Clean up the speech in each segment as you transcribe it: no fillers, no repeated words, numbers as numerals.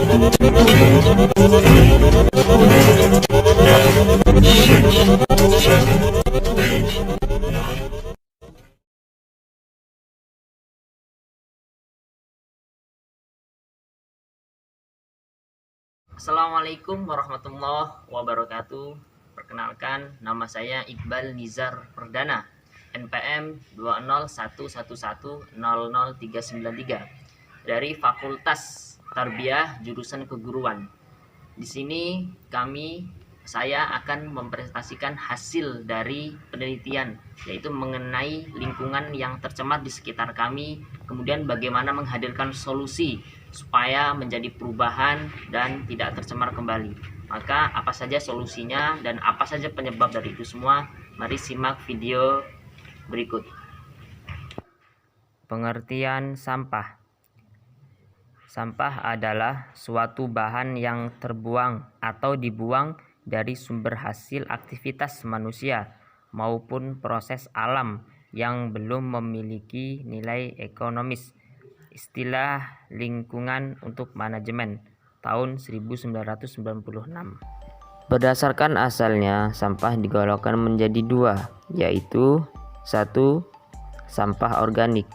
Assalamualaikum warahmatullahi wabarakatuh. Perkenalkan, nama saya Iqbal Nizar Perdana, NPM 20111000393 dari Fakultas Tarbiyah jurusan Keguruan. Di sini saya akan mempresentasikan hasil dari penelitian, yaitu mengenai lingkungan yang tercemar di sekitar kami, kemudian bagaimana menghadirkan solusi supaya menjadi perubahan dan tidak tercemar kembali. Maka apa saja solusinya dan apa saja penyebab dari itu semua? Mari simak video berikut. Pengertian sampah. Sampah adalah suatu bahan yang terbuang atau dibuang dari sumber hasil aktivitas manusia maupun proses alam yang belum memiliki nilai ekonomis. Istilah lingkungan untuk manajemen tahun 1996. Berdasarkan asalnya, sampah digolongkan menjadi dua, yaitu 1. Sampah organik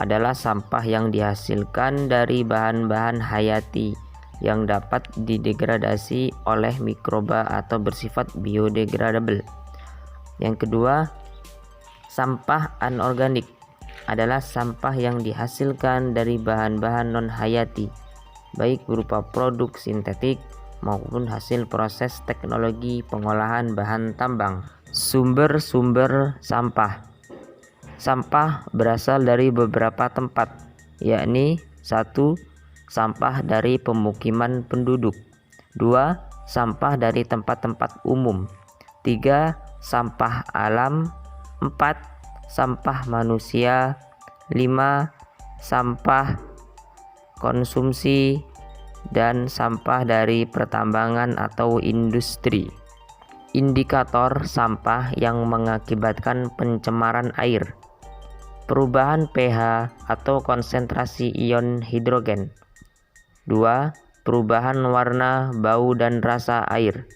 adalah sampah yang dihasilkan dari bahan-bahan hayati yang dapat didegradasi oleh mikroba atau bersifat biodegradable. Yang kedua, sampah anorganik adalah sampah yang dihasilkan dari bahan-bahan non-hayati, baik berupa produk sintetik maupun hasil proses teknologi pengolahan bahan tambang. Sumber-sumber sampah. Sampah berasal dari beberapa tempat, yakni 1. Sampah dari pemukiman penduduk. 2. Sampah dari tempat-tempat umum. 3. Sampah alam. 4. Sampah manusia. 5. Sampah konsumsi. Dan sampah dari pertambangan atau industri. Indikator sampah yang mengakibatkan pencemaran air. Perubahan pH atau konsentrasi ion hidrogen. 2. Perubahan warna, bau, dan rasa air.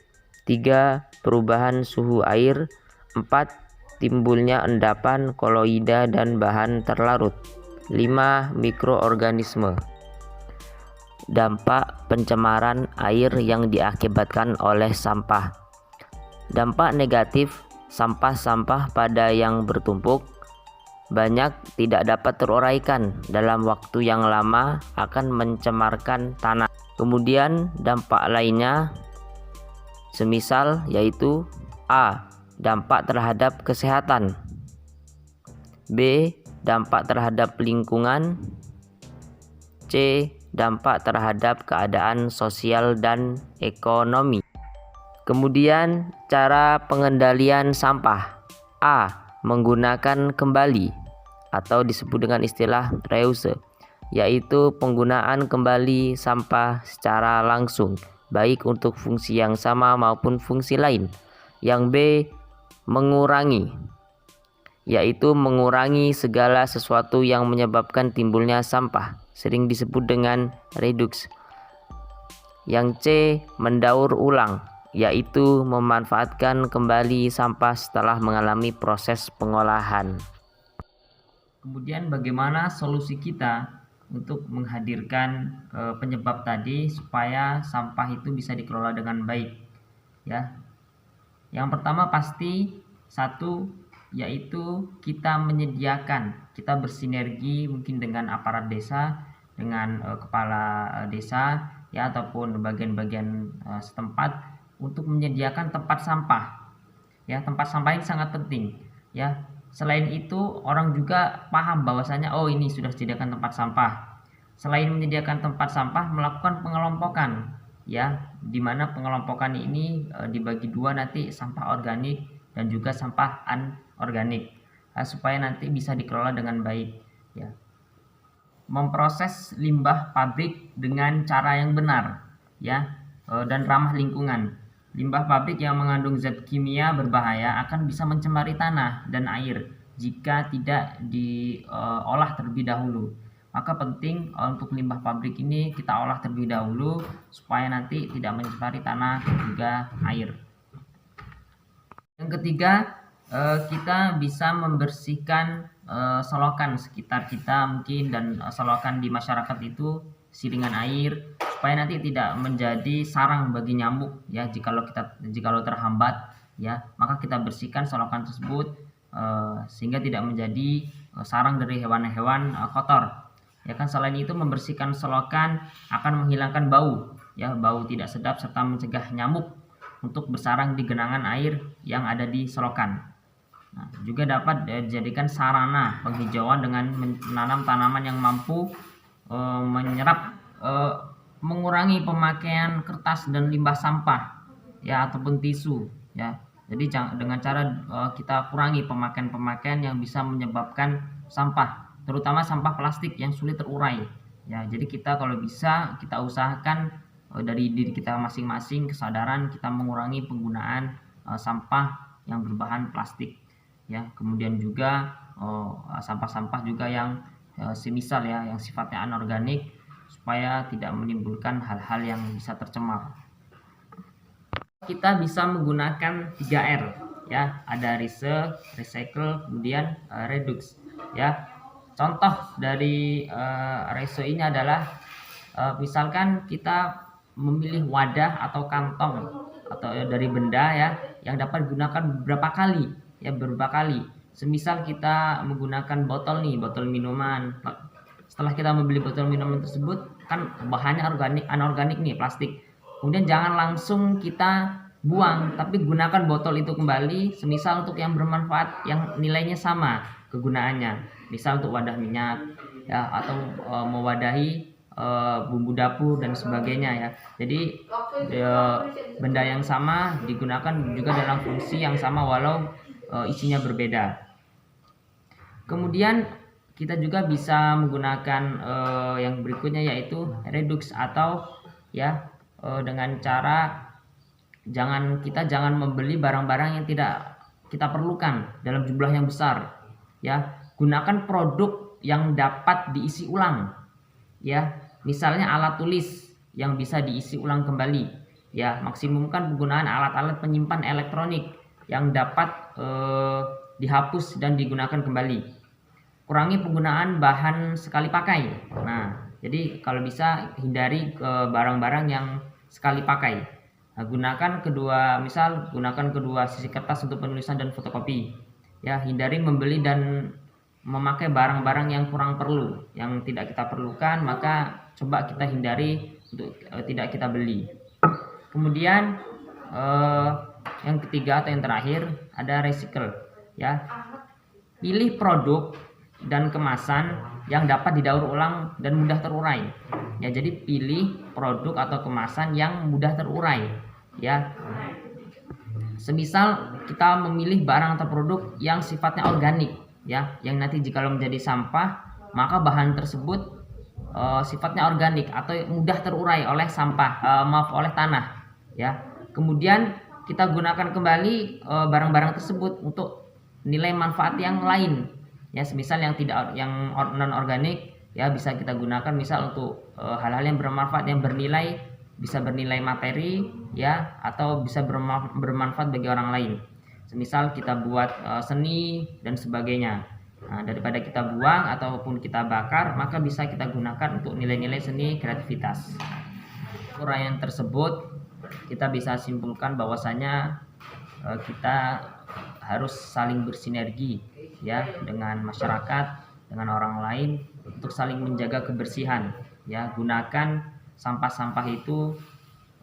3. Perubahan suhu air. 4. Timbulnya endapan, koloida, dan bahan terlarut. 5. Mikroorganisme. Dampak pencemaran air yang diakibatkan oleh sampah. Dampak negatif sampah-sampah pada yang bertumpuk banyak tidak dapat teruraikan dalam waktu yang lama akan mencemarkan tanah. Kemudian dampak lainnya semisal yaitu A. Dampak terhadap kesehatan, B. Dampak terhadap lingkungan, C. Dampak terhadap keadaan sosial dan ekonomi. Kemudian cara pengendalian sampah. A. Menggunakan kembali atau disebut dengan istilah reuse, yaitu penggunaan kembali sampah secara langsung, baik untuk fungsi yang sama maupun fungsi lain. Yang B. Mengurangi, yaitu mengurangi segala sesuatu yang menyebabkan timbulnya sampah, sering disebut dengan reduks. Yang C. Mendaur ulang, yaitu memanfaatkan kembali sampah setelah mengalami proses pengolahan. Kemudian bagaimana solusi kita untuk menghadirkan penyebab tadi supaya sampah itu bisa dikelola dengan baik, ya. Yang pertama pasti 1, yaitu kita bersinergi mungkin dengan aparat desa, dengan kepala desa, ya, ataupun bagian-bagian setempat untuk menyediakan tempat sampah, ya. Tempat sampah ini sangat penting, ya. Selain itu orang juga paham bahwasanya ini sudah disediakan tempat sampah. Selain menyediakan tempat sampah, melakukan pengelompokan, ya, di mana pengelompokan ini dibagi dua nanti, sampah organik dan juga sampah anorganik, supaya nanti bisa dikelola dengan baik, ya. Memproses limbah pabrik dengan cara yang benar, ya, dan ramah lingkungan. Limbah pabrik yang mengandung zat kimia berbahaya akan bisa mencemari tanah dan air jika tidak diolah terlebih dahulu. maka penting untuk limbah pabrik ini kita olah terlebih dahulu supaya nanti tidak mencemari tanah dan juga air. Yang ketiga, kita bisa membersihkan selokan sekitar kita mungkin, dan selokan di masyarakat itu isi dengan air supaya nanti tidak menjadi sarang bagi nyamuk ya. Jikalau terhambat ya, maka kita bersihkan selokan tersebut sehingga tidak menjadi sarang dari hewan-hewan kotor ya kan. Selain itu, membersihkan selokan akan menghilangkan bau ya, bau tidak sedap, serta mencegah nyamuk untuk bersarang di genangan air yang ada di selokan. Nah, juga dapat dijadikan sarana penghijauan dengan menanam tanaman yang mampu menyerap, mengurangi pemakaian kertas dan limbah sampah ya, ataupun tisu ya. Jadi dengan cara kita kurangi pemakaian yang bisa menyebabkan sampah, terutama sampah plastik yang sulit terurai ya. Jadi kita kalau bisa kita usahakan dari diri kita masing-masing, kesadaran kita mengurangi penggunaan sampah yang berbahan plastik ya. Kemudian juga sampah-sampah juga yang semisal ya, yang sifatnya anorganik, supaya tidak menimbulkan hal-hal yang bisa tercemar. Kita bisa menggunakan 3R ya, ada recycle, kemudian reduce ya. Contoh dari reso ini adalah misalkan kita memilih wadah atau kantong atau dari benda ya, yang dapat digunakan beberapa kali. Semisal kita menggunakan botol minuman. Setelah kita membeli botol minuman tersebut, kan bahannya anorganik nih, plastik. Kemudian jangan langsung kita buang, tapi gunakan botol itu kembali, semisal untuk yang bermanfaat, yang nilainya sama kegunaannya, misal untuk wadah minyak ya, atau mewadahi bumbu dapur dan sebagainya ya. Jadi benda yang sama digunakan juga dalam fungsi yang sama walau isinya berbeda. Kemudian kita juga bisa menggunakan yang berikutnya, yaitu reduce, atau ya dengan cara jangan membeli barang-barang yang tidak kita perlukan dalam jumlah yang besar ya. Gunakan produk yang dapat diisi ulang ya. Misalnya alat tulis yang bisa diisi ulang kembali ya. Maksimumkan penggunaan alat-alat penyimpan elektronik yang dapat dihapus dan digunakan kembali. Kurangi penggunaan bahan sekali pakai. Nah, jadi kalau bisa hindari barang-barang yang sekali pakai. Nah, gunakan kedua sisi kertas untuk penulisan dan fotokopi ya. Hindari membeli dan memakai barang-barang yang kurang perlu, yang tidak kita perlukan, maka coba kita hindari untuk tidak kita beli. Kemudian yang ketiga atau yang terakhir ada recycle ya. Pilih produk dan kemasan yang dapat didaur ulang dan mudah terurai ya. Jadi pilih produk atau kemasan yang mudah terurai ya. Semisal kita memilih barang atau produk yang sifatnya organik ya, yang nanti jika menjadi sampah, maka bahan tersebut sifatnya organik atau mudah terurai oleh oleh tanah ya. Kemudian kita gunakan kembali barang-barang tersebut untuk nilai manfaat yang lain ya. Semisal yang non organik ya, bisa kita gunakan misal untuk hal-hal yang bermanfaat, yang bisa bernilai materi ya, atau bisa bermanfaat bagi orang lain. Semisal kita buat seni dan sebagainya. Nah, daripada kita buang ataupun kita bakar, maka bisa kita gunakan untuk nilai-nilai seni kreativitas. Uraian tersebut kita bisa simpulkan bahwasanya kita harus saling bersinergi ya, dengan masyarakat, dengan orang lain, untuk saling menjaga kebersihan ya. Gunakan sampah-sampah itu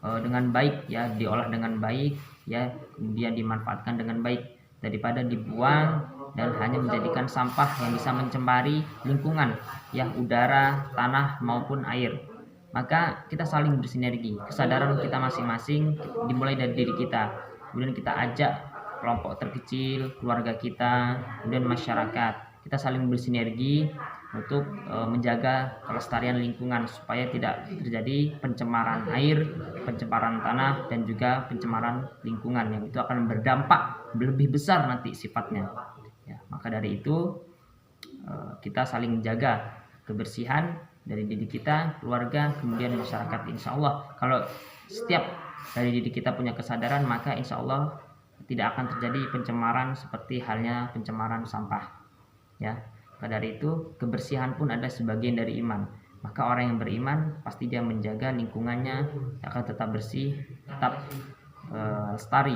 dengan baik ya, diolah dengan baik ya, kemudian dimanfaatkan dengan baik, daripada dibuang dan hanya menjadikan sampah yang bisa mencemari lingkungan ya, udara, tanah maupun air. Maka kita saling bersinergi, kesadaran kita masing-masing dimulai dari diri kita, kemudian kita ajak kelompok terkecil, keluarga kita, kemudian masyarakat. Kita saling bersinergi untuk menjaga kelestarian lingkungan supaya tidak terjadi pencemaran air, pencemaran tanah, dan juga pencemaran lingkungan yang itu akan berdampak lebih besar nanti sifatnya ya. Maka dari itu kita saling menjaga kebersihan dari diri kita, keluarga, kemudian masyarakat. Insya Allah kalau setiap dari diri kita punya kesadaran, maka insya Allah tidak akan terjadi pencemaran seperti halnya pencemaran sampah. Ya, maka dari itu kebersihan pun ada sebagian dari iman. Maka orang yang beriman pasti dia menjaga lingkungannya akan tetap bersih, tetap lestari.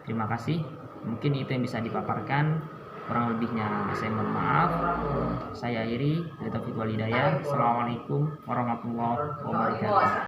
Terima kasih. Mungkin itu yang bisa dipaparkan. Kurang lebihnya saya mohon maaf. Saya Iri, dari Taufik Walhidayah. Assalamualaikum warahmatullahi wabarakatuh.